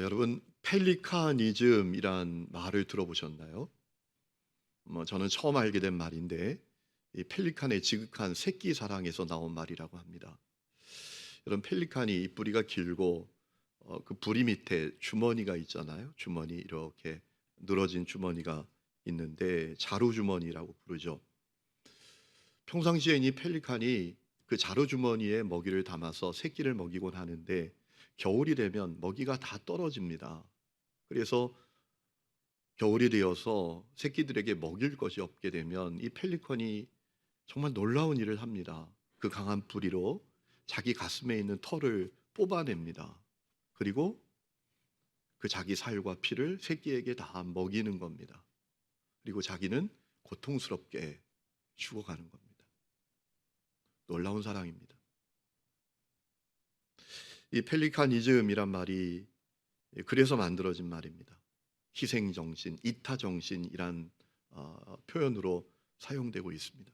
여러분 펠리카니즘이란 말을 들어보셨나요? 저는 처음 알게 된 말인데 이 펠리칸의 지극한 새끼 사랑에서 나온 말이라고 합니다. 여러분 펠리칸이 이 뿌리가 길고 그 부리 밑에 주머니가 있잖아요. 주머니 이렇게 늘어진 주머니가 있는데 자루 주머니라고 부르죠. 평상시에 이 펠리칸이 그 자루 주머니에 먹이를 담아서 새끼를 먹이곤 하는데 겨울이 되면 먹이가 다 떨어집니다. 그래서 겨울이 되어서 새끼들에게 먹일 것이 없게 되면 이 펠리컨이 정말 놀라운 일을 합니다. 그 강한 부리로 자기 가슴에 있는 털을 뽑아냅니다. 그리고 그 자기 살과 피를 새끼에게 다 먹이는 겁니다. 그리고 자기는 고통스럽게 죽어가는 겁니다. 놀라운 사랑입니다. 이 펠리카니즘이란 말이 그래서 만들어진 말입니다. 희생정신, 이타정신이란 표현으로 사용되고 있습니다.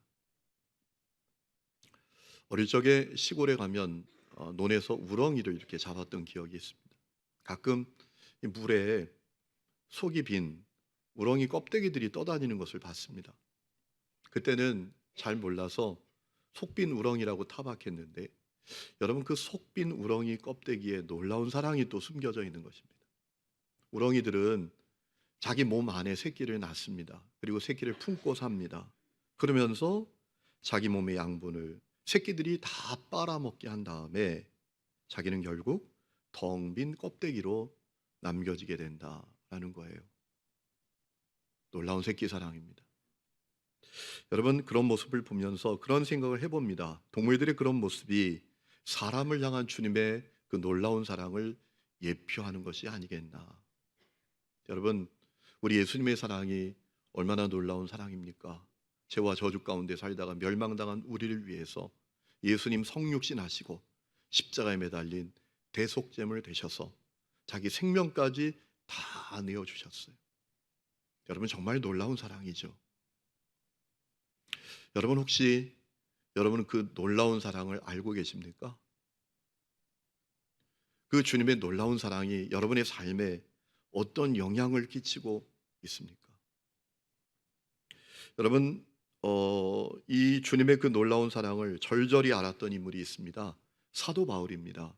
어릴 적에 시골에 가면 논에서 우렁이를 이렇게 잡았던 기억이 있습니다. 가끔 이 물에 속이 빈 우렁이 껍데기들이 떠다니는 것을 봤습니다. 그때는 잘 몰라서 속빈 우렁이라고 타박했는데 여러분 그 속빈 우렁이 껍데기에 놀라운 사랑이 또 숨겨져 있는 것입니다. 우렁이들은 자기 몸 안에 새끼를 낳습니다. 그리고 새끼를 품고 삽니다. 그러면서 자기 몸의 양분을 새끼들이 다 빨아먹게 한 다음에 자기는 결국 텅 빈 껍데기로 남겨지게 된다라는 거예요. 놀라운 새끼 사랑입니다. 여러분 그런 모습을 보면서 그런 생각을 해봅니다. 동물들의 그런 모습이 사람을 향한 주님의 그 놀라운 사랑을 예표하는 것이 아니겠나. 여러분 우리 예수님의 사랑이 얼마나 놀라운 사랑입니까? 죄와 저주 가운데 살다가 멸망당한 우리를 위해서 예수님 성육신 하시고 십자가에 매달린 대속제물 되셔서 자기 생명까지 다 내어주셨어요. 여러분 정말 놀라운 사랑이죠. 여러분 혹시 여러분은 그 놀라운 사랑을 알고 계십니까? 그 주님의 놀라운 사랑이 여러분의 삶에 어떤 영향을 끼치고 있습니까? 여러분 이 주님의 그 놀라운 사랑을 절절히 알았던 인물이 있습니다. 사도 바울입니다.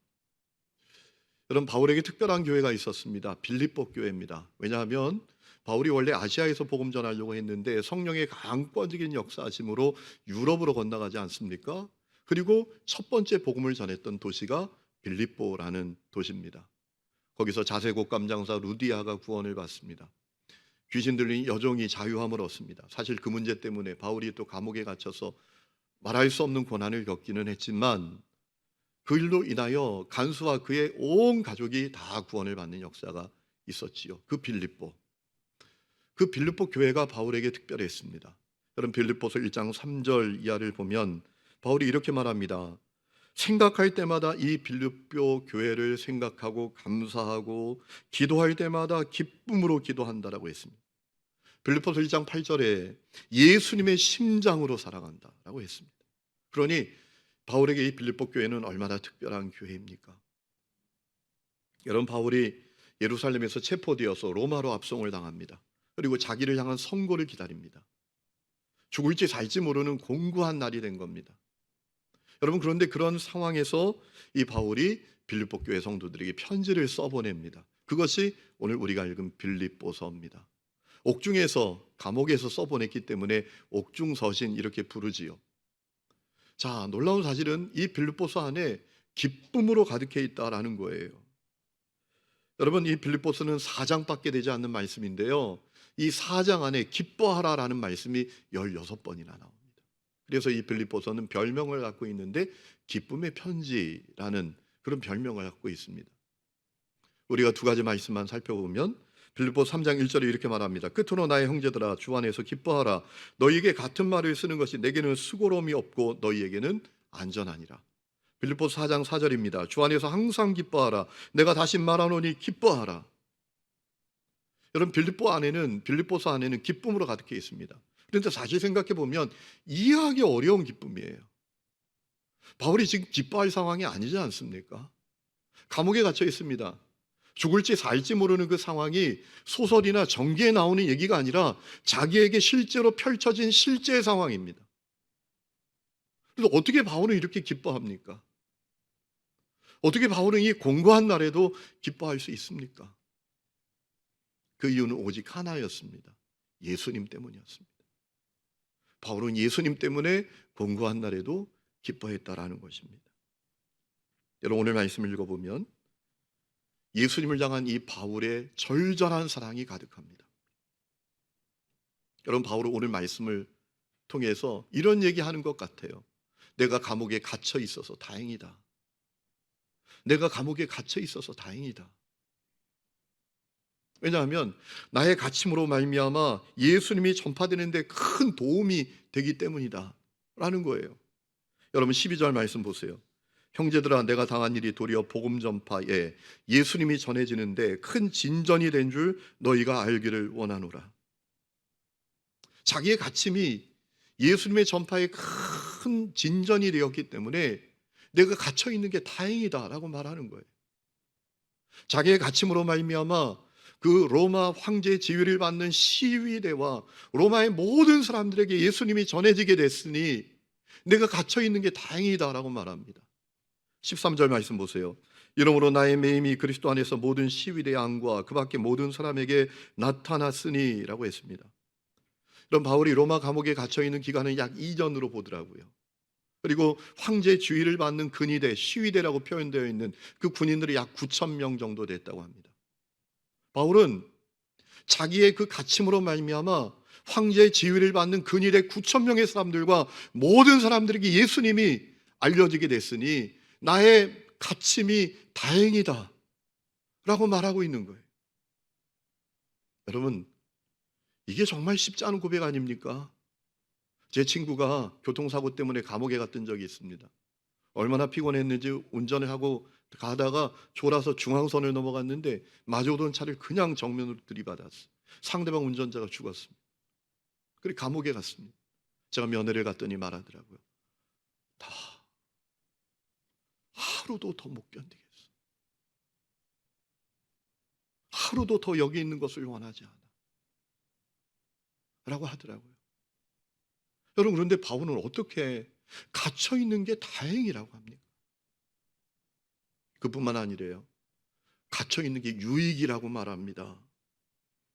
여러분 바울에게 특별한 교회가 있었습니다. 빌립보 교회입니다. 왜냐하면 바울이 원래 아시아에서 복음 전하려고 했는데 성령의 강권적인 역사하심으로 유럽으로 건너가지 않습니까? 그리고 첫 번째 복음을 전했던 도시가 빌립보라는 도시입니다. 거기서 자세곡 감장사 루디아가 구원을 받습니다. 귀신 들린 여종이 자유함을 얻습니다. 사실 그 문제 때문에 바울이 또 감옥에 갇혀서 말할 수 없는 고난을 겪기는 했지만 그 일로 인하여 간수와 그의 온 가족이 다 구원을 받는 역사가 있었지요. 그 빌립보 교회가 바울에게 특별했습니다. 여러분 빌립보서 1장 3절 이하를 보면 바울이 이렇게 말합니다. 생각할 때마다 이 빌립보 교회를 생각하고 감사하고 기도할 때마다 기쁨으로 기도한다라고 했습니다. 빌립보서 1장 8절에 예수님의 심장으로 사랑한다라고 했습니다. 그러니 바울에게 이 빌립보 교회는 얼마나 특별한 교회입니까? 여러분 바울이 예루살렘에서 체포되어서 로마로 압송을 당합니다. 그리고 자기를 향한 선고를 기다립니다. 죽을지 살지 모르는 공고한 날이 된 겁니다. 여러분 그런데 그런 상황에서 이 바울이 빌립보 교회 성도들에게 편지를 써보냅니다. 그것이 오늘 우리가 읽은 빌립보서입니다. 옥중에서 감옥에서 써보냈기 때문에 옥중서신 이렇게 부르지요. 자, 놀라운 사실은 이 빌립보서 안에 기쁨으로 가득해 있다라는 거예요. 여러분 이 빌립보서는 4장밖에 되지 않는 말씀인데요. 이 4장 안에 기뻐하라라는 말씀이 16번이나 나옵니다. 그래서 이 빌립보서는 별명을 갖고 있는데 기쁨의 편지라는 그런 별명을 갖고 있습니다. 우리가 두 가지 말씀만 살펴보면 빌립보 3장 1절에 이렇게 말합니다. 끝으로 나의 형제들아 주 안에서 기뻐하라. 너희에게 같은 말을 쓰는 것이 내게는 수고로움이 없고 너희에게는 안전하니라. 빌립보 4장 4절입니다. 주 안에서 항상 기뻐하라. 내가 다시 말하노니 기뻐하라. 여러분 빌립보서 안에는 기쁨으로 가득해 있습니다. 그런데 사실 생각해 보면 이해하기 어려운 기쁨이에요. 바울이 지금 기뻐할 상황이 아니지 않습니까? 감옥에 갇혀 있습니다. 죽을지 살지 모르는 그 상황이 소설이나 전기에 나오는 얘기가 아니라 자기에게 실제로 펼쳐진 실제 상황입니다. 그래서 어떻게 바울은 이렇게 기뻐합니까? 어떻게 바울은 이 공고한 날에도 기뻐할 수 있습니까? 그 이유는 오직 하나였습니다. 예수님 때문이었습니다. 바울은 예수님 때문에 공고한 날에도 기뻐했다라는 것입니다. 여러분, 오늘 말씀을 읽어보면 예수님을 향한 이 바울의 절절한 사랑이 가득합니다. 여러분, 바울은 오늘 말씀을 통해서 이런 얘기하는 것 같아요. 내가 감옥에 갇혀 있어서 다행이다. 내가 감옥에 갇혀 있어서 다행이다. 왜냐하면 나의 갇힘으로 말미암아 예수님이 전파되는 데 큰 도움이 되기 때문이다 라는 거예요. 여러분, 12절 말씀 보세요. 형제들아, 내가 당한 일이 도리어 복음 전파에 예수님이 전해지는데 큰 진전이 된 줄 너희가 알기를 원하노라. 자기의 갇힘이 예수님의 전파에 큰 진전이 되었기 때문에 내가 갇혀 있는 게 다행이다라고 말하는 거예요. 자기의 갇힘으로 말미암아 그 로마 황제의 지위를 받는 시위대와 로마의 모든 사람들에게 예수님이 전해지게 됐으니 내가 갇혀 있는 게 다행이다라고 말합니다. 13절 말씀 보세요. 이러므로 나의 매임이 그리스도 안에서 모든 시위대의 안과 그 밖에 모든 사람에게 나타났으니라고 했습니다. 그럼 바울이 로마 감옥에 갇혀 있는 기간은 약 2년으로 보더라고요. 그리고 황제의 주의를 받는 근위대, 시위대라고 표현되어 있는 그 군인들이 약 9천 명 정도 됐다고 합니다. 바울은 자기의 그 갇힘으로 말미암아 황제의 지위를 받는 근위대 9천 명의 사람들과 모든 사람들에게 예수님이 알려지게 됐으니 나의 갇힘이 다행이다 라고 말하고 있는 거예요. 여러분, 이게 정말 쉽지 않은 고백 아닙니까? 제 친구가 교통사고 때문에 감옥에 갔던 적이 있습니다. 얼마나 피곤했는지 운전을 하고 가다가 졸아서 중앙선을 넘어갔는데 마주오던 차를 그냥 정면으로 들이받았어요. 상대방 운전자가 죽었습니다. 그리고 감옥에 갔습니다. 제가 면회를 갔더니 말하더라고요. 다 하루도 더 못 견디겠어. 하루도 더 여기 있는 것을 원하지 않아. 라고 하더라고요. 여러분, 그런데 바울은 어떻게 갇혀 있는 게 다행이라고 합니까? 그뿐만 아니래요. 갇혀 있는 게 유익이라고 말합니다.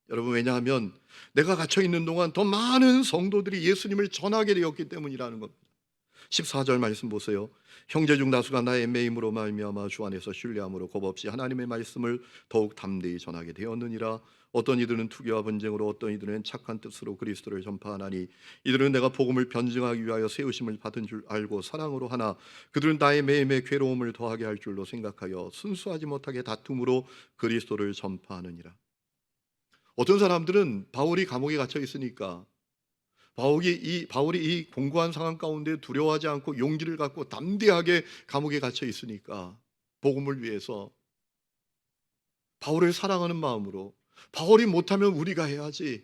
여러분, 왜냐하면 내가 갇혀 있는 동안 더 많은 성도들이 예수님을 전하게 되었기 때문이라는 겁니다. 14절 말씀 보세요. 형제 중 다수가 나의 매임으로 말미암아 주 안에서 신뢰함으로 겁없이 하나님의 말씀을 더욱 담대히 전하게 되었느니라. 어떤 이들은 투기와 분쟁으로, 어떤 이들은 착한 뜻으로 그리스도를 전파하나니, 이들은 내가 복음을 변증하기 위하여 세우심을 받은 줄 알고 사랑으로 하나, 그들은 나의 매임에 괴로움을 더하게 할 줄로 생각하여 순수하지 못하게 다툼으로 그리스도를 전파하느니라. 어떤 사람들은 바울이 감옥에 갇혀 있으니까 바울이 이 공고한 상황 가운데 두려워하지 않고 용기를 갖고 담대하게 감옥에 갇혀 있으니까 복음을 위해서 바울을 사랑하는 마음으로, 바울이 못하면 우리가 해야지,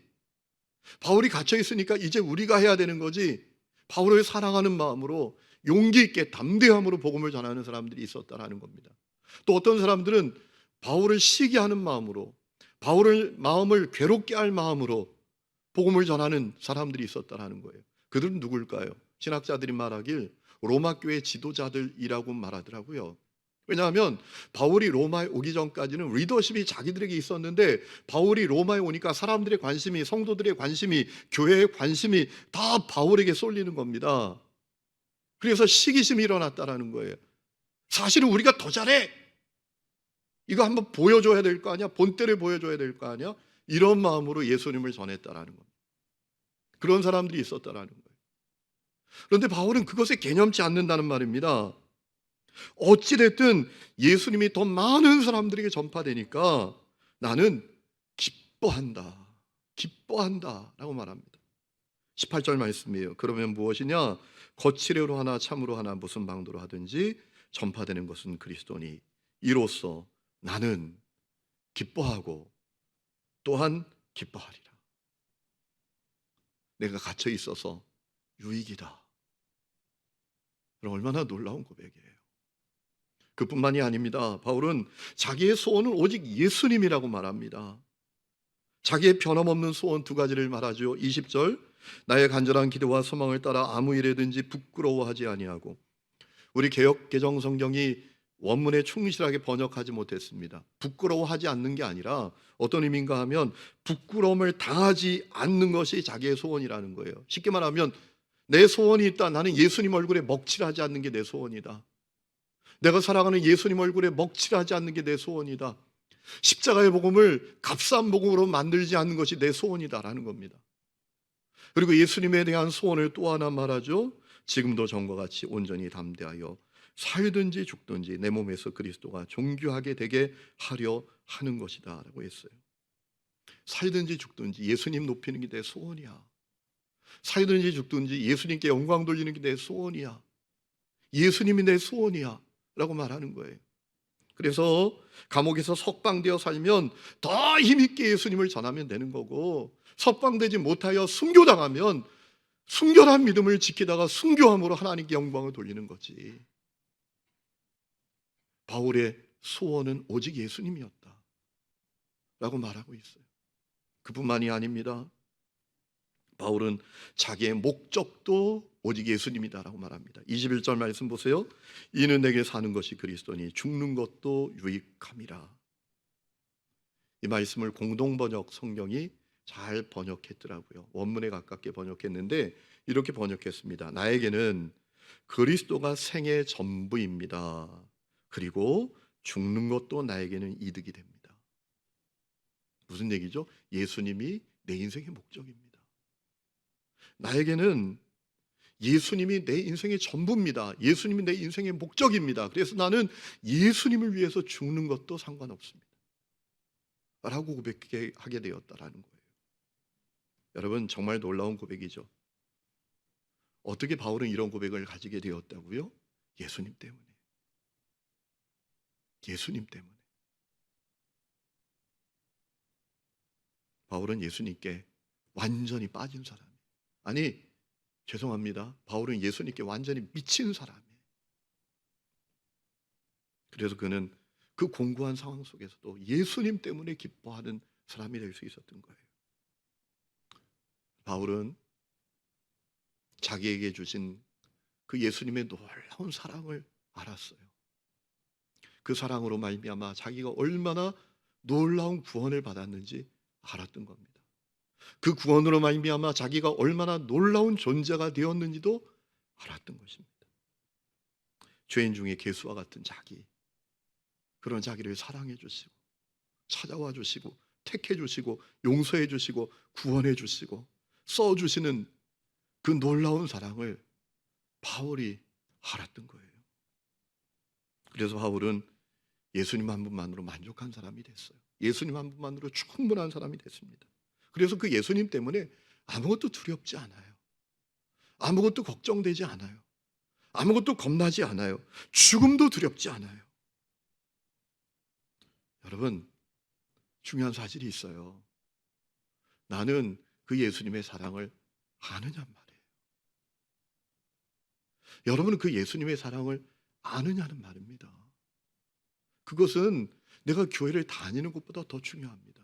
바울이 갇혀 있으니까 이제 우리가 해야 되는 거지, 바울을 사랑하는 마음으로 용기 있게 담대함으로 복음을 전하는 사람들이 있었다라는 겁니다. 또 어떤 사람들은 바울을 시기하는 마음으로, 바울의 마음을 괴롭게 할 마음으로 복음을 전하는 사람들이 있었다라는 거예요. 그들은 누굴까요? 신학자들이 말하길 로마 교회 지도자들이라고 말하더라고요. 왜냐하면 바울이 로마에 오기 전까지는 리더십이 자기들에게 있었는데 바울이 로마에 오니까 사람들의 관심이, 성도들의 관심이, 교회의 관심이 다 바울에게 쏠리는 겁니다. 그래서 시기심이 일어났다라는 거예요. 사실은 우리가 더 잘해, 이거 한번 보여줘야 될 거 아니야, 본때를 보여줘야 될 거 아니야, 이런 마음으로 예수님을 전했다라는 겁니다. 그런 사람들이 있었다라는 거예요. 그런데 바울은 그것에 개념치 않는다는 말입니다. 어찌됐든 예수님이 더 많은 사람들에게 전파되니까 나는 기뻐한다, 기뻐한다 라고 말합니다. 18절 말씀이에요. 그러면 무엇이냐? 거칠애로 하나 참으로 하나 무슨 방도로 하든지 전파되는 것은 그리스도니 이로써 나는 기뻐하고 또한 기뻐하리라. 내가 갇혀 있어서 유익이다. 얼마나 놀라운 고백이에요. 그뿐만이 아닙니다. 바울은 자기의 소원은 오직 예수님이라고 말합니다. 자기의 변함없는 소원 두 가지를 말하죠. 20절, 나의 간절한 기도와 소망을 따라 아무 일에든지 부끄러워하지 아니하고. 우리 개역 개정 성경이 원문에 충실하게 번역하지 못했습니다. 부끄러워하지 않는 게 아니라 어떤 의미인가 하면 부끄러움을 당하지 않는 것이 자기의 소원이라는 거예요. 쉽게 말하면 내 소원이 있다. 나는 예수님 얼굴에 먹칠하지 않는 게 내 소원이다. 내가 사랑하는 예수님 얼굴에 먹칠하지 않는 게 내 소원이다. 십자가의 복음을 값싼 복음으로 만들지 않는 것이 내 소원이다라는 겁니다. 그리고 예수님에 대한 소원을 또 하나 말하죠. 지금도 전과 같이 온전히 담대하여 살든지 죽든지 내 몸에서 그리스도가 존귀하게 되게 하려 하는 것이다 라고 했어요. 살든지 죽든지 예수님 높이는 게 내 소원이야. 살든지 죽든지 예수님께 영광 돌리는 게 내 소원이야. 예수님이 내 소원이야 라고 말하는 거예요. 그래서 감옥에서 석방되어 살면 더 힘있게 예수님을 전하면 되는 거고, 석방되지 못하여 순교당하면 순결한 믿음을 지키다가 순교함으로 하나님께 영광을 돌리는 거지. 바울의 소원은 오직 예수님이었다 라고 말하고 있어요. 그뿐만이 아닙니다. 바울은 자기의 목적도 오직 예수님이다라고 말합니다. 21절 말씀 보세요. 이는 내게 사는 것이 그리스도니 죽는 것도 유익함이라. 이 말씀을 공동번역 성경이 잘 번역했더라고요. 원문에 가깝게 번역했는데 이렇게 번역했습니다. 나에게는 그리스도가 생의 전부입니다. 그리고 죽는 것도 나에게는 이득이 됩니다. 무슨 얘기죠? 예수님이 내 인생의 목적입니다. 나에게는 예수님이 내 인생의 전부입니다. 예수님이 내 인생의 목적입니다. 그래서 나는 예수님을 위해서 죽는 것도 상관없습니다 라고 고백하게 되었다라는 거예요. 여러분, 정말 놀라운 고백이죠. 어떻게 바울은 이런 고백을 가지게 되었다고요? 예수님 때문에. 예수님 때문에. 바울은 예수님께 완전히 빠진 사람이에요. 아니, 죄송합니다. 바울은 예수님께 완전히 미친 사람이에요. 그래서 그는 그 공고한 상황 속에서도 예수님 때문에 기뻐하는 사람이 될 수 있었던 거예요. 바울은 자기에게 주신 그 예수님의 놀라운 사랑을 알았어요. 그 사랑으로 말미암아 자기가 얼마나 놀라운 구원을 받았는지 알았던 겁니다. 그 구원으로 말미암아 자기가 얼마나 놀라운 존재가 되었는지도 알았던 것입니다. 죄인 중에 개수와 같은 자기, 그런 자기를 사랑해 주시고 찾아와 주시고 택해 주시고 용서해 주시고 구원해 주시고 써 주시는 그 놀라운 사랑을 바울이 알았던 거예요. 그래서 바울은 예수님 한 분만으로 만족한 사람이 됐어요. 예수님 한 분만으로 충분한 사람이 됐습니다. 그래서 그 예수님 때문에 아무것도 두렵지 않아요. 아무것도 걱정되지 않아요. 아무것도 겁나지 않아요. 죽음도 두렵지 않아요. 여러분, 중요한 사실이 있어요. 나는 그 예수님의 사랑을 아느냐 말이에요. 여러분은 그 예수님의 사랑을 아느냐는 말입니다. 그것은 내가 교회를 다니는 것보다 더 중요합니다.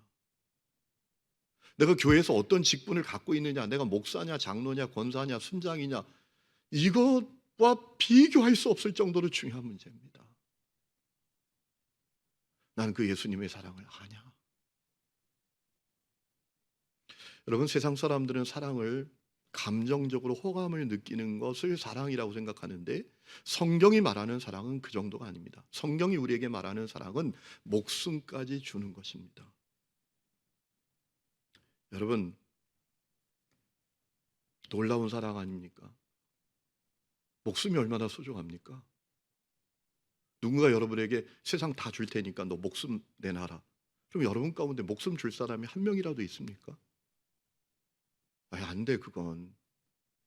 내가 교회에서 어떤 직분을 갖고 있느냐, 내가 목사냐, 장로냐, 권사냐, 순장이냐, 이것과 비교할 수 없을 정도로 중요한 문제입니다. 나는 그 예수님의 사랑을 아냐? 여러분, 세상 사람들은 사랑을 감정적으로 호감을 느끼는 것을 사랑이라고 생각하는데, 성경이 말하는 사랑은 그 정도가 아닙니다. 성경이 우리에게 말하는 사랑은 목숨까지 주는 것입니다. 여러분, 놀라운 사랑 아닙니까? 목숨이 얼마나 소중합니까? 누군가 여러분에게 세상 다 줄 테니까 너 목숨 내놔라. 그럼 여러분 가운데 목숨 줄 사람이 한 명이라도 있습니까? 아니, 안 돼, 그건.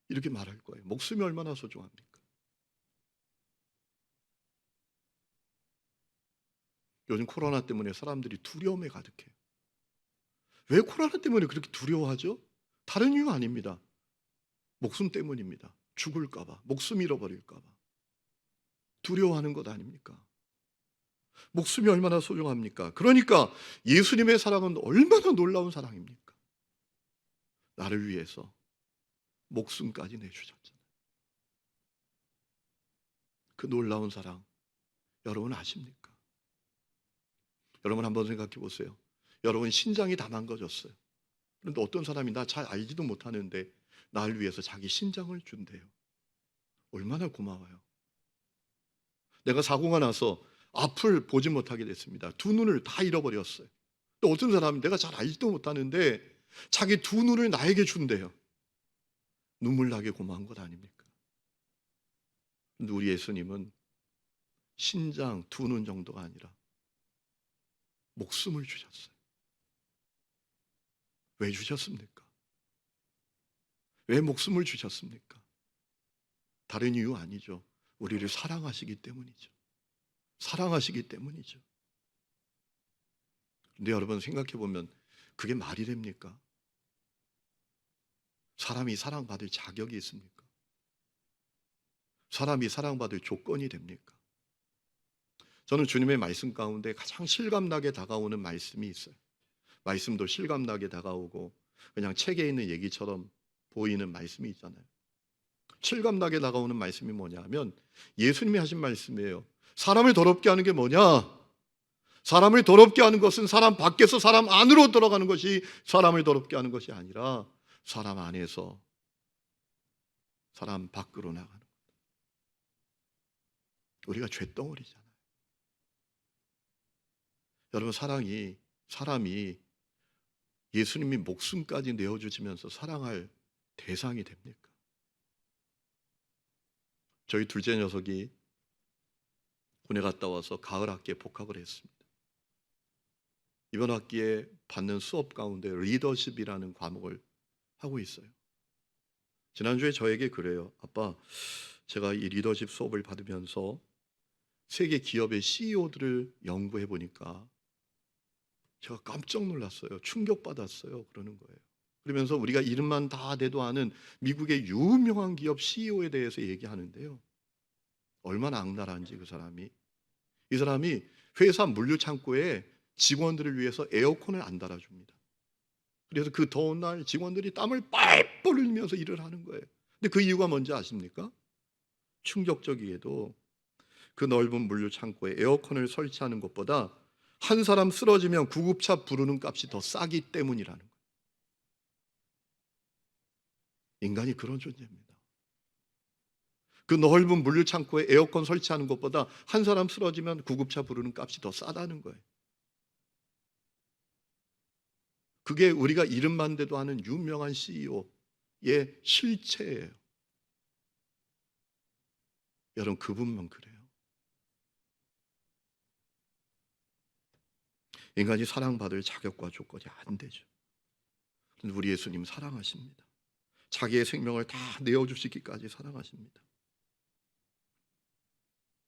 이렇게 말할 거예요. 목숨이 얼마나 소중합니까? 요즘 코로나 때문에 사람들이 두려움에 가득해요. 왜 코로나 때문에 그렇게 두려워하죠? 다른 이유 아닙니다. 목숨 때문입니다. 죽을까 봐, 목숨 잃어버릴까 봐 두려워하는 것 아닙니까? 목숨이 얼마나 소중합니까? 그러니까 예수님의 사랑은 얼마나 놀라운 사랑입니까? 나를 위해서 목숨까지 내주셨잖아요. 그 놀라운 사랑 여러분 아십니까? 여러분 한번 생각해 보세요. 여러분 신장이 다 망가졌어요. 그런데 어떤 사람이 나 잘 알지도 못하는데 나를 위해서 자기 신장을 준대요. 얼마나 고마워요. 내가 사고가 나서 앞을 보지 못하게 됐습니다. 두 눈을 다 잃어버렸어요. 또 어떤 사람은 내가 잘 알지도 못하는데 자기 두 눈을 나에게 준대요. 눈물 나게 고마운 것 아닙니까? 근데 우리 예수님은 신장 두 눈 정도가 아니라 목숨을 주셨어요. 왜 주셨습니까? 왜 목숨을 주셨습니까? 다른 이유 아니죠. 우리를 사랑하시기 때문이죠. 사랑하시기 때문이죠. 근데 여러분 생각해 보면 그게 말이 됩니까? 사람이 사랑받을 자격이 있습니까? 사람이 사랑받을 조건이 됩니까? 저는 주님의 말씀 가운데 가장 실감나게 다가오는 말씀이 있어요. 말씀도 실감나게 다가오고 그냥 책에 있는 얘기처럼 보이는 말씀이 있잖아요. 실감나게 다가오는 말씀이 뭐냐면 예수님이 하신 말씀이에요. 사람을 더럽게 하는 게 뭐냐? 사람을 더럽게 하는 것은 사람 밖에서 사람 안으로 들어가는 것이 사람을 더럽게 하는 것이 아니라 사람 안에서 사람 밖으로 나가는 것. 우리가 쇳덩어리잖아요. 여러분 사람이 예수님이 목숨까지 내어주시면서 사랑할 대상이 됩니까? 저희 둘째 녀석이 군에 갔다 와서 가을 학기에 복학을 했습니다. 이번 학기에 받는 수업 가운데 리더십이라는 과목을 하고 있어요. 지난주에 저에게 그래요. 아빠, 제가 이 리더십 수업을 받으면서 세계 기업의 CEO들을 연구해 보니까 제가 깜짝 놀랐어요. 충격받았어요. 그러는 거예요. 그러면서 우리가 이름만 다 대도 아는 미국의 유명한 기업 CEO에 대해서 얘기하는데요. 얼마나 악랄한지 그 사람이. 이 사람이 회사 물류창고에 직원들을 위해서 에어컨을 안 달아줍니다. 그래서 그 더운 날 직원들이 땀을 뻘뻘 흘리면서 일을 하는 거예요. 근데 그 이유가 뭔지 아십니까? 충격적이게도 그 넓은 물류창고에 에어컨을 설치하는 것보다 한 사람 쓰러지면 구급차 부르는 값이 더 싸기 때문이라는 거예요. 인간이 그런 존재입니다. 그 넓은 물류창고에 에어컨 설치하는 것보다 한 사람 쓰러지면 구급차 부르는 값이 더 싸다는 거예요. 그게 우리가 이름만 대도 아는 유명한 CEO의 실체예요. 여러분 그분만 그래요. 인간이 사랑받을 자격과 조건이 안 되죠. 근데 우리 예수님 사랑하십니다. 자기의 생명을 다 내어주시기까지 사랑하십니다.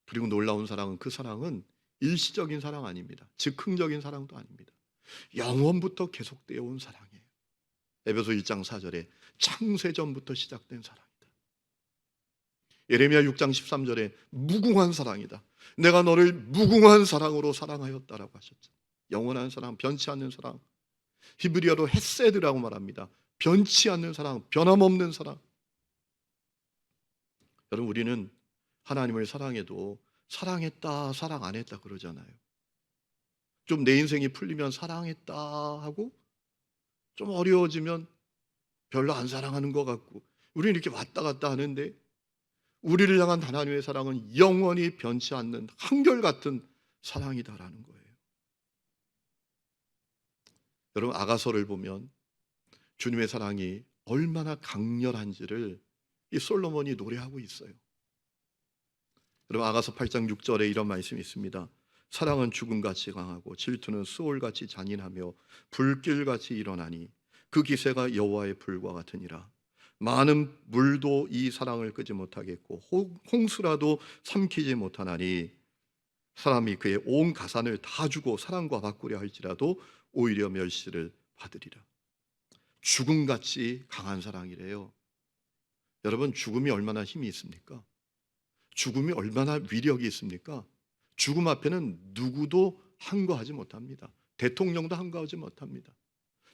그리고 놀라운 사랑은 그 사랑은 일시적인 사랑 아닙니다. 즉흥적인 사랑도 아닙니다. 영원부터 계속되어 온 사랑이에요. 에베소 1장 4절에 창세전부터 시작된 사랑이다. 예레미야 6장 13절에 무궁한 사랑이다. 내가 너를 무궁한 사랑으로 사랑하였다라고 하셨죠. 영원한 사랑, 변치 않는 사랑. 히브리어로 헤세드라고 말합니다. 변치 않는 사랑, 변함없는 사랑. 여러분 우리는 하나님을 사랑해도 사랑했다, 사랑 안 했다 그러잖아요. 좀 내 인생이 풀리면 사랑했다 하고 좀 어려워지면 별로 안 사랑하는 것 같고 우리는 이렇게 왔다 갔다 하는데 우리를 향한 하나님의 사랑은 영원히 변치 않는 한결같은 사랑이다라는 거예요. 여러분 아가서를 보면 주님의 사랑이 얼마나 강렬한지를 이 솔로몬이 노래하고 있어요. 여러분 아가서 8장 6절에 이런 말씀이 있습니다. 사랑은 죽음같이 강하고 질투는 수월같이 잔인하며 불길같이 일어나니 그 기세가 여호와의 불과 같으니라. 많은 물도 이 사랑을 끄지 못하겠고 홍수라도 삼키지 못하나니 사람이 그의 온 가산을 다 주고 사랑과 바꾸려 할지라도 오히려 멸시를 받으리라. 죽음같이 강한 사랑이래요. 여러분 죽음이 얼마나 힘이 있습니까? 죽음이 얼마나 위력이 있습니까? 죽음 앞에는 누구도 항거하지 못합니다. 대통령도 항거하지 못합니다.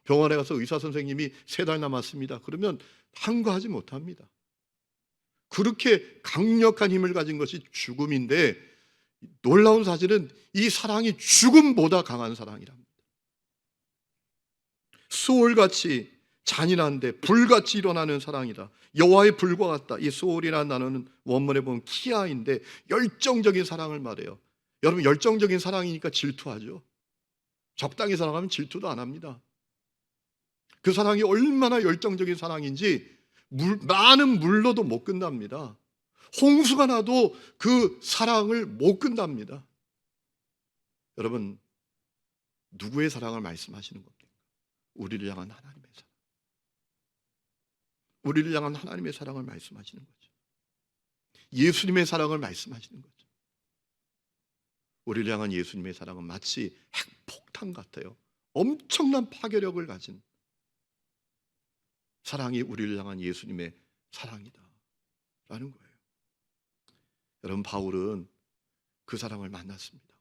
병원에 가서 의사 선생님이 3달 남았습니다. 그러면 항거하지 못합니다. 그렇게 강력한 힘을 가진 것이 죽음인데, 놀라운 사실은 이 사랑이 죽음보다 강한 사랑이랍니다. 소울같이 잔인한데 불같이 일어나는 사랑이다. 여호와의 불과 같다. 이 소울이라는 단어는 원문에 보면 키아인데 열정적인 사랑을 말해요. 여러분, 열정적인 사랑이니까 질투하죠. 적당히 사랑하면 질투도 안 합니다. 그 사랑이 얼마나 열정적인 사랑인지 많은 물로도 못 끝납니다. 홍수가 나도 그 사랑을 못 끝납니다. 여러분, 누구의 사랑을 말씀하시는 겁니까? 우리를 향한 하나님의 사랑. 우리를 향한 하나님의 사랑을 말씀하시는 거죠. 예수님의 사랑을 말씀하시는 거죠. 우리를 향한 예수님의 사랑은 마치 핵폭탄 같아요. 엄청난 파괴력을 가진 사랑이 우리를 향한 예수님의 사랑이다 라는 거예요. 여러분, 바울은 그 사랑을 만났습니다.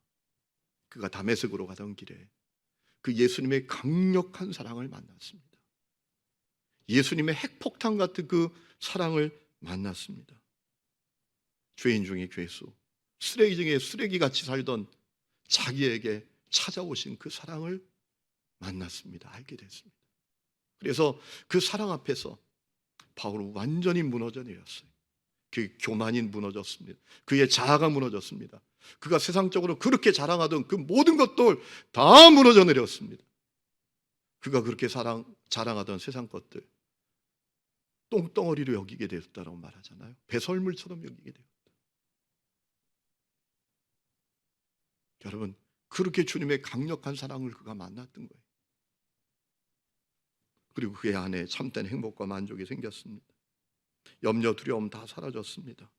그가 다메섹으로 가던 길에 그 예수님의 강력한 사랑을 만났습니다. 예수님의 핵폭탄 같은 그 사랑을 만났습니다. 죄인 중에 죄수, 쓰레기 중에 쓰레기같이 살던 자기에게 찾아오신 그 사랑을 만났습니다. 알게 됐습니다. 그래서 그 사랑 앞에서 바울은 완전히 무너져 내렸어요. 그 교만이 무너졌습니다. 그의 자아가 무너졌습니다. 그가 세상적으로 그렇게 자랑하던 그 모든 것들 다 무너져 내렸습니다. 그가 그렇게 자랑하던 세상 것들 똥덩어리로 여기게 되었다고 말하잖아요. 배설물처럼 여기게 되었다. 여러분, 그렇게 주님의 강력한 사랑을 그가 만났던 거예요. 그리고 그의 안에 참된 행복과 만족이 생겼습니다. 염려, 두려움 다 사라졌습니다.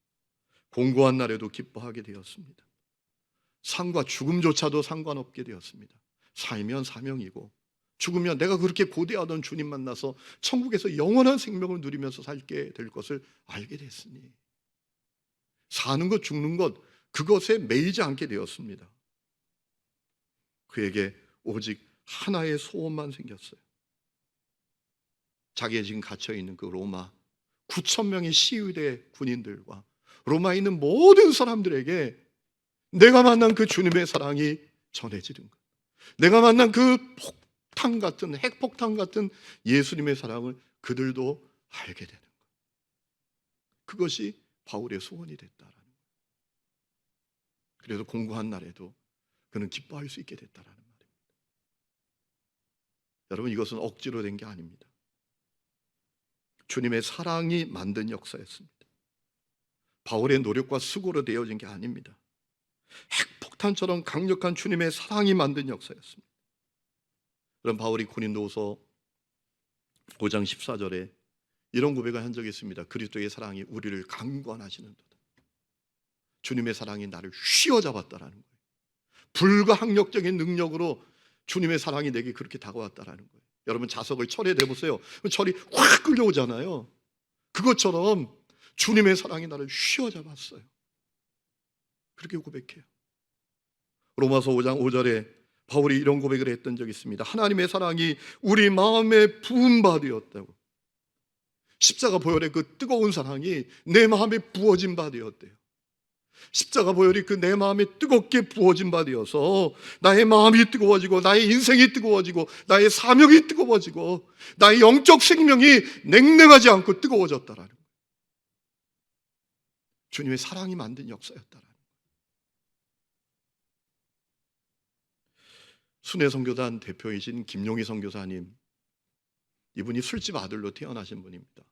공고한 날에도 기뻐하게 되었습니다. 상과 죽음조차도 상관없게 되었습니다. 살면 사명이고 죽으면 내가 그렇게 고대하던 주님 만나서 천국에서 영원한 생명을 누리면서 살게 될 것을 알게 됐으니 사는 것 죽는 것 그것에 매이지 않게 되었습니다. 그에게 오직 하나의 소원만 생겼어요. 자기가 지금 갇혀있는 그 로마 9,000명의 시위대 군인들과 로마에 있는 모든 사람들에게 내가 만난 그 주님의 사랑이 전해지는 것, 내가 만난 그 폭탄 같은 핵폭탄 같은 예수님의 사랑을 그들도 알게 되는 것, 그것이 바울의 소원이 됐다라는 거예요. 그래서 공고한 날에도 그는 기뻐할 수 있게 됐다라는 말입니다. 여러분, 이것은 억지로 된 게 아닙니다. 주님의 사랑이 만든 역사였습니다. 바울의 노력과 수고로 되어진 게 아닙니다. 핵폭탄처럼 강력한 주님의 사랑이 만든 역사였습니다. 그럼 바울이 고린도후서 5장 14절에 이런 고백을 한 적이 있습니다. 그리스도의 사랑이 우리를 강권하시는도다. 주님의 사랑이 나를 휘어잡았다라는 거예요. 불가항력적인 능력으로 주님의 사랑이 내게 그렇게 다가왔다라는 거예요. 여러분, 자석을 철에 대보세요. 철이 확 끌려오잖아요. 그것처럼 주님의 사랑이 나를 휘어잡았어요. 그렇게 고백해요. 로마서 5장 5절에 바울이 이런 고백을 했던 적이 있습니다. 하나님의 사랑이 우리 마음에 부은 바 되었다고. 십자가 보혈의 그 뜨거운 사랑이 내 마음에 부어진 바 되었대요. 십자가 보혈이 그 내 마음에 뜨겁게 부어진 바 되어서 나의 마음이 뜨거워지고 나의 인생이 뜨거워지고 나의 사명이 뜨거워지고 나의 영적 생명이 냉랭하지 않고 뜨거워졌다라는 거예요. 주님의 사랑이 만든 역사였다라는 거예요. 순회 선교단 대표이신 김용희 선교사님, 이분이 술집 아들로 태어나신 분입니다.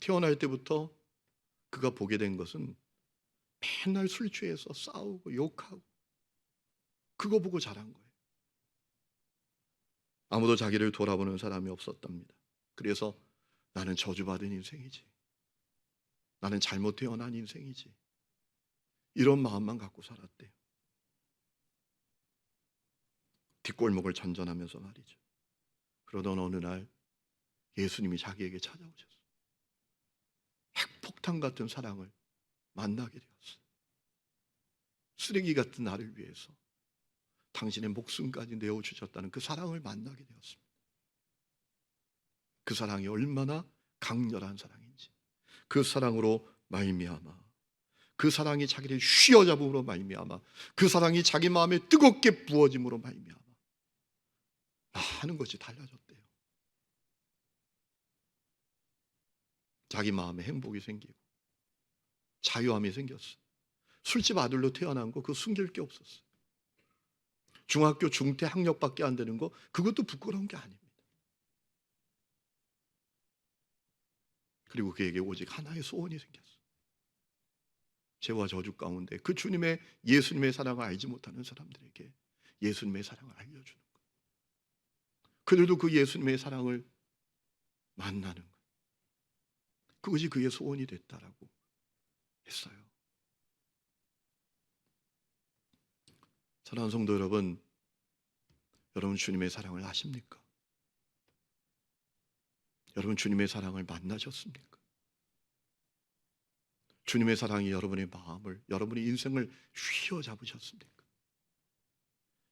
태어날 때부터 그가 보게 된 것은 맨날 술 취해서 싸우고 욕하고 그거 보고 자란 거예요. 아무도 자기를 돌아보는 사람이 없었답니다. 그래서 나는 저주받은 인생이지, 나는 잘못 태어난 인생이지, 이런 마음만 갖고 살았대요. 뒷골목을 전전하면서 말이죠. 그러던 어느 날 예수님이 자기에게 찾아오셨어요. 핵폭탄 같은 사랑을 만나게 되었어요. 쓰레기 같은 나를 위해서 당신의 목숨까지 내어주셨다는 그 사랑을 만나게 되었습니다. 그 사랑이 얼마나 강렬한 사랑인지, 그 사랑으로 말미암아, 그 사랑이 자기를 휘어잡음으로 말미암아, 그 사랑이 자기 마음에 뜨겁게 부어짐으로 말미암아 많은 것이 달라졌대요. 자기 마음에 행복이 생기고 자유함이 생겼어요. 술집 아들로 태어난 거 그거 숨길 게 없었어요. 중학교 중퇴 학력밖에 안 되는 거 그것도 부끄러운 게 아닙니다. 그리고 그에게 오직 하나의 소원이 생겼어요. 죄와 저주 가운데 그 주님의 예수님의 사랑을 알지 못하는 사람들에게 예수님의 사랑을 알려주는 것. 그들도 그 예수님의 사랑을 만나는 것. 그것이 그의 소원이 됐다라고 했어요. 사랑하는 성도 여러분, 여러분 주님의 사랑을 아십니까? 여러분 주님의 사랑을 만나셨습니까? 주님의 사랑이 여러분의 마음을, 여러분의 인생을 휘어잡으셨습니까?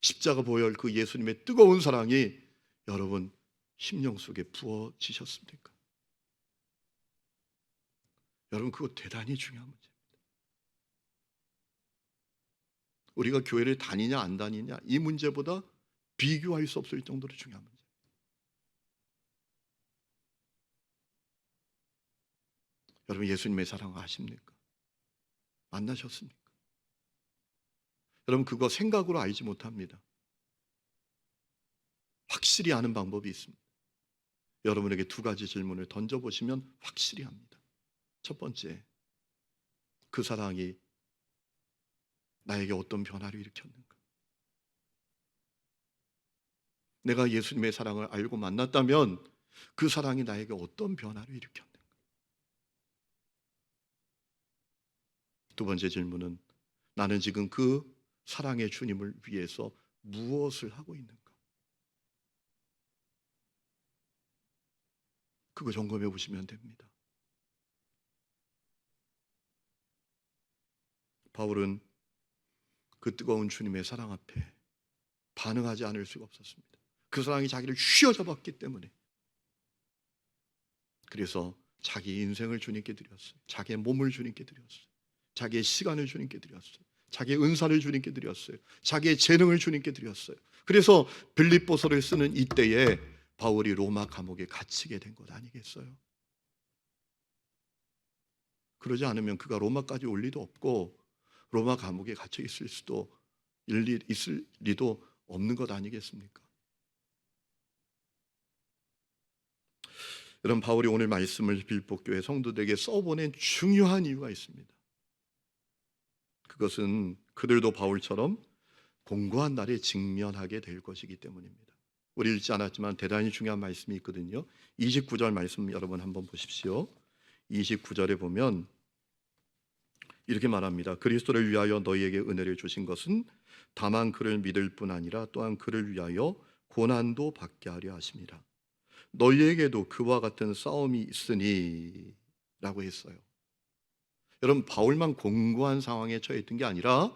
십자가 보혈 그 예수님의 뜨거운 사랑이 여러분 심령 속에 부어지셨습니까? 여러분 그거 대단히 중요한 문제입니다. 우리가 교회를 다니냐 안 다니냐 이 문제보다 비교할 수 없을 정도로 중요한 문제입니다. 여러분 예수님의 사랑을 아십니까? 만나셨습니까? 여러분 그거 생각으로 알지 못합니다. 확실히 아는 방법이 있습니다. 여러분에게 두 가지 질문을 던져보시면 확실히 합니다. 첫 번째, 그 사랑이 나에게 어떤 변화를 일으켰는가? 내가 예수님의 사랑을 알고 만났다면 그 사랑이 나에게 어떤 변화를 일으켰는가? 두 번째 질문은 나는 지금 그 사랑의 주님을 위해서 무엇을 하고 있는가? 그거 점검해 보시면 됩니다. 바울은 그 뜨거운 주님의 사랑 앞에 반응하지 않을 수가 없었습니다. 그 사랑이 자기를 휘어잡았기 때문에. 그래서 자기 인생을 주님께 드렸어요. 자기의 몸을 주님께 드렸어요. 자기의 시간을 주님께 드렸어요. 자기의 은사를 주님께 드렸어요. 자기의 재능을 주님께 드렸어요. 그래서 빌립보서를 쓰는 이때에 바울이 로마 감옥에 갇히게 된 것 아니겠어요? 그러지 않으면 그가 로마까지 올 리도 없고 로마 감옥에 갇혀 있을 리도 없는 것 아니겠습니까? 여러분 바울이 오늘 말씀을 빌립보 교회 성도들에게 써보낸 중요한 이유가 있습니다. 그것은 그들도 바울처럼 공고한 날에 직면하게 될 것이기 때문입니다. 우리 읽지 않았지만 대단히 중요한 말씀이 있거든요. 29절 말씀 여러분 한번 보십시오. 29절에 보면 이렇게 말합니다. 그리스도를 위하여 너희에게 은혜를 주신 것은 다만 그를 믿을 뿐 아니라 또한 그를 위하여 고난도 받게 하려 하심이라. 너희에게도 그와 같은 싸움이 있으니 라고 했어요. 여러분 바울만 공고한 상황에 처해 있던 게 아니라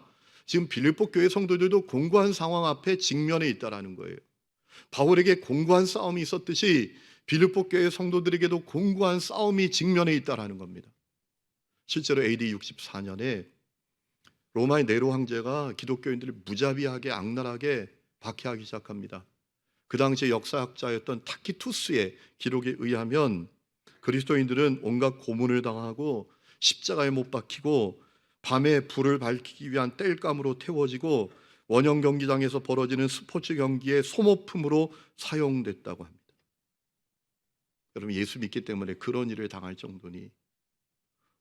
지금 빌립보 교회 성도들도 공고한 상황 앞에 직면해 있다라는 거예요. 바울에게 공고한 싸움이 있었듯이 빌립보 교회 성도들에게도 공고한 싸움이 직면해 있다라는 겁니다. 실제로 AD 64년에 로마의 네로 황제가 기독교인들을 무자비하게 악랄하게 박해하기 시작합니다. 그 당시에 역사학자였던 타키투스의 기록에 의하면 그리스도인들은 온갖 고문을 당하고 십자가에 못 박히고 밤에 불을 밝히기 위한 땔감으로 태워지고 원형 경기장에서 벌어지는 스포츠 경기의 소모품으로 사용됐다고 합니다. 여러분 예수 믿기 때문에 그런 일을 당할 정도니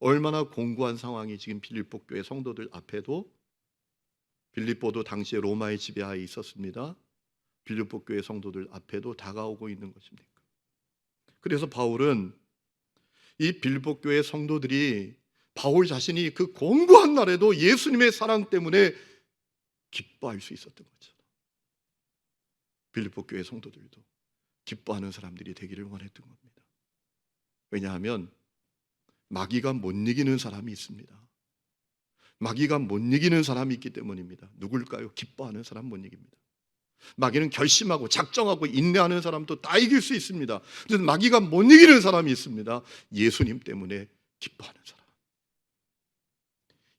얼마나 공고한 상황이 지금 빌립보 교회 성도들 앞에도, 빌립보도 당시에 로마의 지배하에 있었습니다. 빌립보 교회 성도들 앞에도 다가오고 있는 것입니까? 그래서 바울은 이 빌립보 교회 성도들이 바울 자신이 그 공고한 날에도 예수님의 사랑 때문에 기뻐할 수 있었던 거죠. 빌립보 교회 성도들도 기뻐하는 사람들이 되기를 원했던 겁니다. 왜냐하면 마귀가 못 이기는 사람이 있습니다. 마귀가 못 이기는 사람이 있기 때문입니다. 누굴까요? 기뻐하는 사람 못 이깁니다. 마귀는 결심하고 작정하고 인내하는 사람도 다 이길 수 있습니다. 그런데 마귀가 못 이기는 사람이 있습니다. 예수님 때문에 기뻐하는 사람.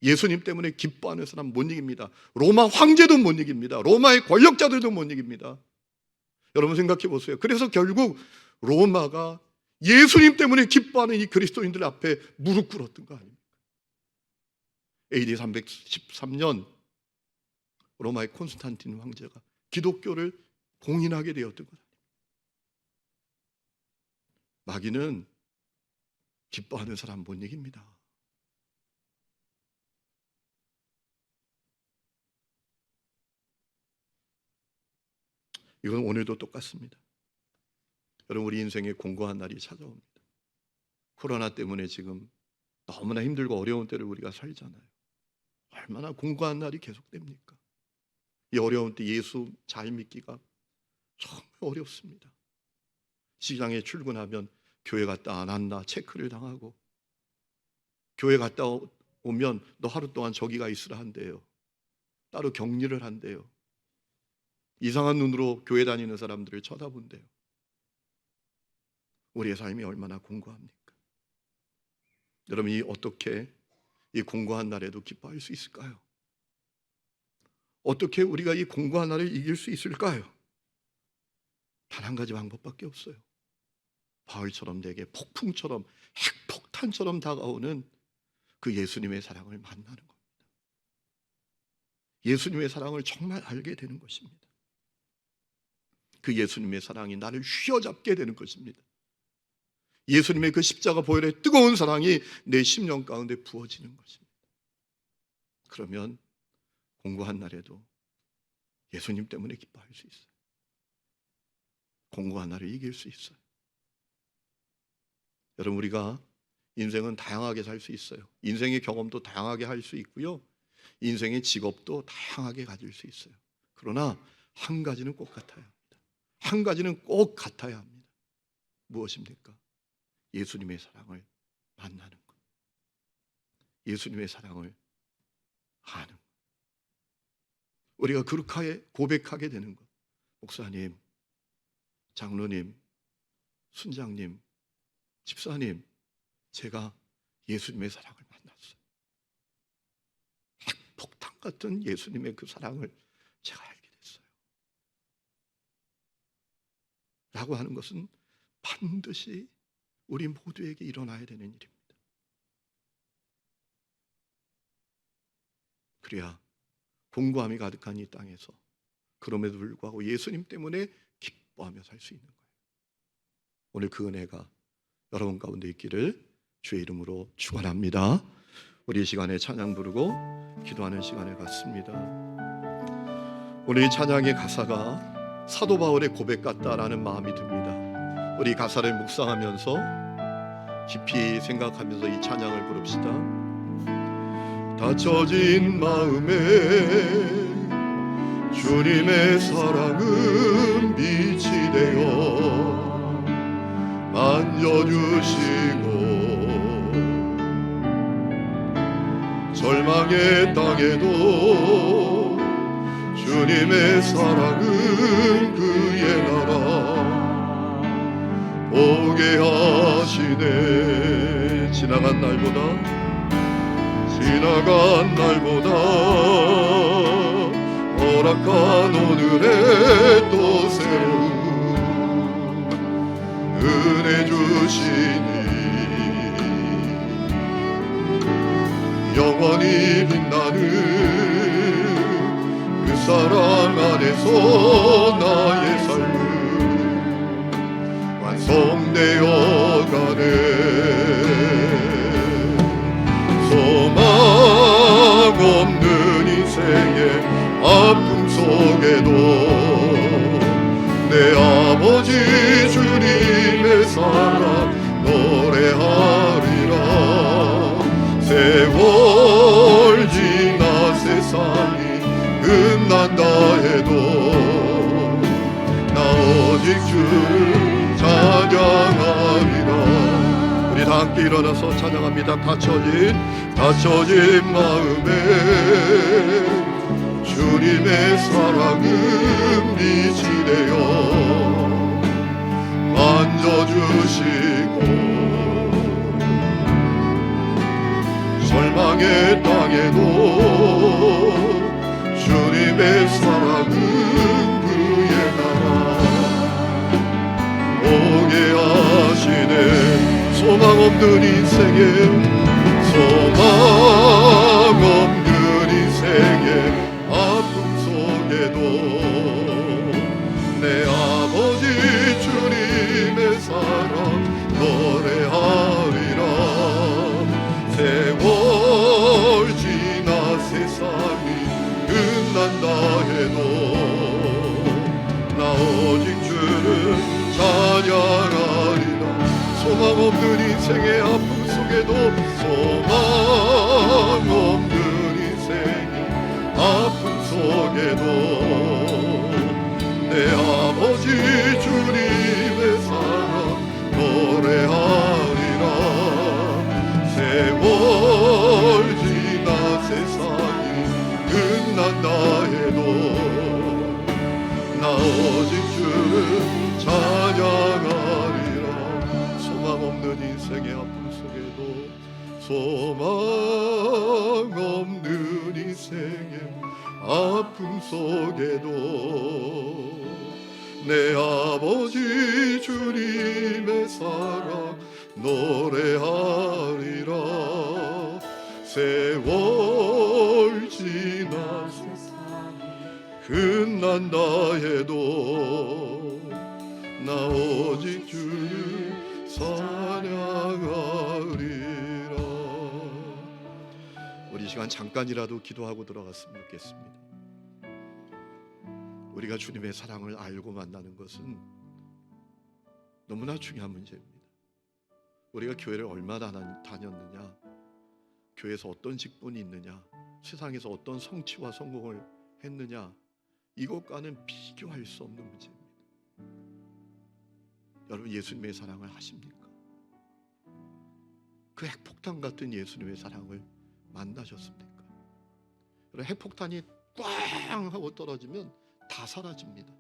예수님 때문에 기뻐하는 사람 못 이깁니다. 로마 황제도 못 이깁니다. 로마의 권력자들도 못 이깁니다. 여러분 생각해 보세요. 그래서 결국 로마가 예수님 때문에 기뻐하는 이 그리스도인들 앞에 무릎 꿇었던 거 아닙니까? AD 313년 로마의 콘스탄틴 황제가 기독교를 공인하게 되었던 것. 마귀는 기뻐하는 사람 못 이깁니다. 이건 오늘도 똑같습니다. 여러분, 우리 인생에 공고한 날이 찾아옵니다. 코로나 때문에 지금 너무나 힘들고 어려운 때를 우리가 살잖아요. 얼마나 공고한 날이 계속됩니까? 이 어려운 때 예수 잘 믿기가 정말 어렵습니다. 시장에 출근하면 교회 갔다 안 왔나 체크를 당하고, 교회 갔다 오면 너 하루 동안 저기가 있으라 한대요. 따로 격리를 한대요. 이상한 눈으로 교회 다니는 사람들을 쳐다본대요. 우리의 삶이 얼마나 공고합니까? 여러분이 어떻게 이 공고한 날에도 기뻐할 수 있을까요? 어떻게 우리가 이 공고한 날을 이길 수 있을까요? 단 한 가지 방법밖에 없어요. 바울처럼 내게 폭풍처럼 핵폭탄처럼 다가오는 그 예수님의 사랑을 만나는 겁니다. 예수님의 사랑을 정말 알게 되는 것입니다. 그 예수님의 사랑이 나를 휘어잡게 되는 것입니다. 예수님의 그 십자가 보혈의 뜨거운 사랑이 내 심령 가운데 부어지는 것입니다. 그러면 공고한 날에도 예수님 때문에 기뻐할 수 있어요. 공고한 날을 이길 수 있어요. 여러분, 우리가 인생은 다양하게 살 수 있어요. 인생의 경험도 다양하게 할 수 있고요. 인생의 직업도 다양하게 가질 수 있어요. 그러나 한 가지는 꼭 같아야 합니다. 한 가지는 꼭 같아야 합니다. 무엇입니까? 예수님의 사랑을 만나는 것. 예수님의 사랑을 아는 것. 우리가 그렇게 고백하게 되는 것. 목사님, 장로님, 순장님, 집사님, 제가 예수님의 사랑을 만났어요. 핵폭탄 같은 예수님의 그 사랑을 제가 알게 됐어요. 라고 하는 것은 반드시 우리 모두에게 일어나야 되는 일입니다. 그래야 공고함이 가득한 이 땅에서 그럼에도 불구하고 예수님 때문에 기뻐하며 살 수 있는 거예요. 오늘 그 은혜가 여러분 가운데 있기를 주의 이름으로 축원합니다. 우리 이 시간에 찬양 부르고 기도하는 시간을 갖습니다. 오늘 이 찬양의 가사가 사도 바울의 고백 같다라는 마음이 듭니다. 우리 가사를 묵상하면서 깊이 생각하면서 이 찬양을 부릅시다. 닫혀진 마음에 주님의 사랑은 빛이 되어 만져주시고 절망의 땅에도 주님의 사랑은 그의 나라 보게 하시네. 지나간 날보다 허락한 오늘에 또 새로운 은혜 주시니 영원히 빛나는 그 사랑 안에서 나의 삶은 완성되어 가네. 소망 없는 인생의 아픔 속에도 내 아버지 주님의 사랑 노래하리라. 세월 지나 세상이 끝난다 해도 다 함께 일어나서 찬양합니다. 닫혀진 마음에 주님의 사랑은 빛이 되어 만져주시고 절망의 땅에도 주님의 사랑은 그의 나라 오게 하시네. 소망 없는 인생에 소망 없는 인생에 아픔 속에도 내 아버지 주님의 사랑 노래하리라. 세월 지나 세상이 끝난다 해도 나 오직 주를 찬양하리라. 소망 없는 인생의 아픔 속에도 소망 없는 인생의 아픔 속에도 내 아버지 주님의 사랑 노래하리라. 세월 지나 세상이 끝난다 해도 나 오직 주를 찬양하리라. 소망 없는 인생의 아픔 속에도 소망 없는 인생의 아픔 속에도 내 아버지 주님의 사랑 노래하리라. 세월 지나 끝난다 해도 나 오직 주를 찬양하리라. 우리 시간 잠깐이라도 기도하고 들어갔으면 좋겠습니다. 우리가 주님의 사랑을 알고 만나는 것은 너무나 중요한 문제입니다. 우리가 교회를 얼마나 다녔느냐, 교회에서 어떤 직분이 있느냐, 세상에서 어떤 성취와 성공을 했느냐, 이것과는 비교할 수 없는 문제입니다. 여러분, 예수님의 사랑을 아십니까? 그 핵폭탄 같은 예수님의 사랑을 만나셨습니까? 여러분, 핵폭탄이 꽝 하고 떨어지면 다 사라집니다.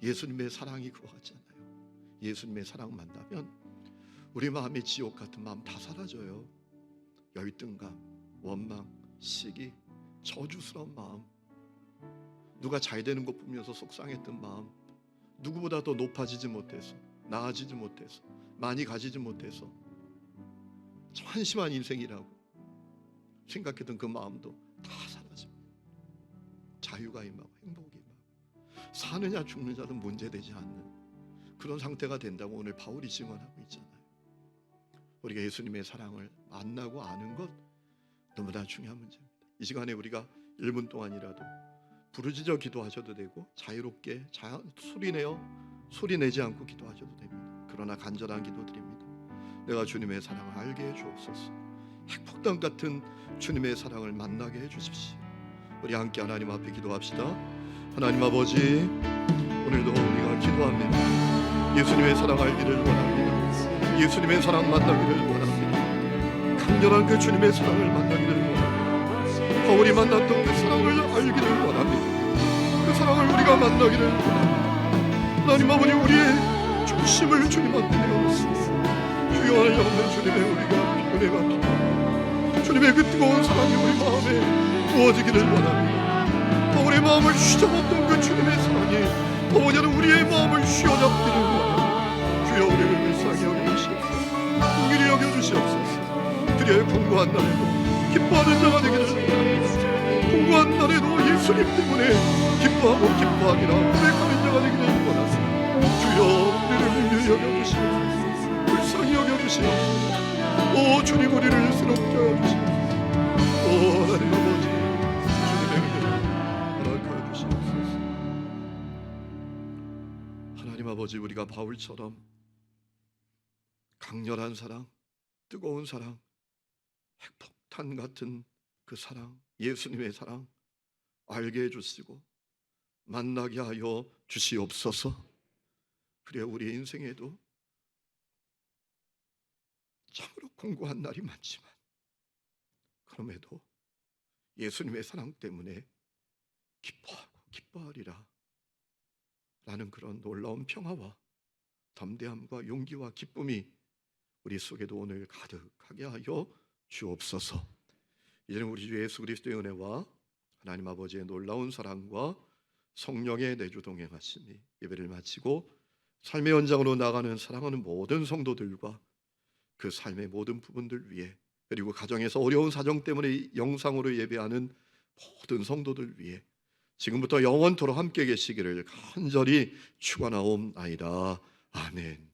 예수님의 사랑이 그거 같잖아요. 예수님의 사랑 만나면 우리 마음의 지옥 같은 마음 다 사라져요. 열등감, 원망, 시기, 저주스러운 마음, 누가 잘 되는 것 보면서 속상했던 마음, 누구보다 더 높아지지 못해서, 나아지지 못해서, 많이 가지지 못해서 한심한 인생이라고 생각했던 그 마음도 다 사라집니다. 자유가 임하고 행복이 임하고 사느냐 죽느냐도 문제되지 않는 그런 상태가 된다고 오늘 바울이 증언하고 있잖아요. 우리가 예수님의 사랑을 만나고 아는 것 너무나 중요한 문제입니다. 이 시간에 우리가 1분 동안이라도 부르짖어 기도하셔도 되고 자유롭게 소리 내지 않고 기도하셔도 됩니다. 그러나 간절한 기도 드립니다. 내가 주님의 사랑을 알게 해주옵소서. 핵폭탄 같은 주님의 사랑을 만나게 해주십시오. 우리 함께 하나님 앞에 기도합시다. 하나님 아버지, 오늘도 우리가 기도합니다. 예수님의 사랑 알기를 원합니다. 예수님의 사랑 만나기를 원합니다. 강렬한 그 주님의 사랑을 만나기를 원합니다. 바울이 만났던 그 사랑을 알기를 원합니다. 그 사랑을 우리가 만나기를 원합니다. 하나님 아버지, 우리의 중심을 주님한테 내어놓습니다. 주여, 없는 주님의 우리가 피곤해갑니다. 주님의 그 뜨거운 사랑이 우리 마음에 부어지기를 원합니다. 바울의 마음을 휘저었던 그 주님의 사랑이 어머니는 우리의 마음을 휘어잡기를 원합니다. 주여, 우리를 불쌍히 여겨주시옵소서. 긍휼히 여겨주시옵소서. 그리의 공고한 날에도 기뻐하는 자가 되기를 원합니다. 공고한 날에도 예수님 때문에 기뻐하고 기뻐하기라 고백하는 자가 되기를 원합니다. 주여, 우리를 긍휼히 여겨주시옵소서. 불쌍히 여겨주시옵소서. 오 주님, 우리를 새롭게 하여 주시옵소서. 오 하나님 아버지, 주님의 은혜를 허락하여 주시옵소서. 하나님 아버지, 우리가 바울처럼 강렬한 사랑, 뜨거운 사랑, 핵폭탄 같은 그 사랑, 예수님의 사랑 알게 해주시고 만나게 하여 주시옵소서. 그래 우리의 인생에도 공고한 날이 많지만 그럼에도 예수님의 사랑 때문에 기뻐하고 기뻐하리라 라는 그런 놀라운 평화와 담대함과 용기와 기쁨이 우리 속에도 오늘 가득하게 하여 주옵소서. 이제는 우리 주 예수 그리스도의 은혜와 하나님 아버지의 놀라운 사랑과 성령의 내주 동행하심이 예배를 마치고 삶의 연장으로 나가는 사랑하는 모든 성도들과 그 삶의 모든 부분들 위해, 그리고 가정에서 어려운 사정 때문에 영상으로 예배하는 모든 성도들 위해 지금부터 영원토록 함께 계시기를 간절히 축원하옵나이다. 아멘.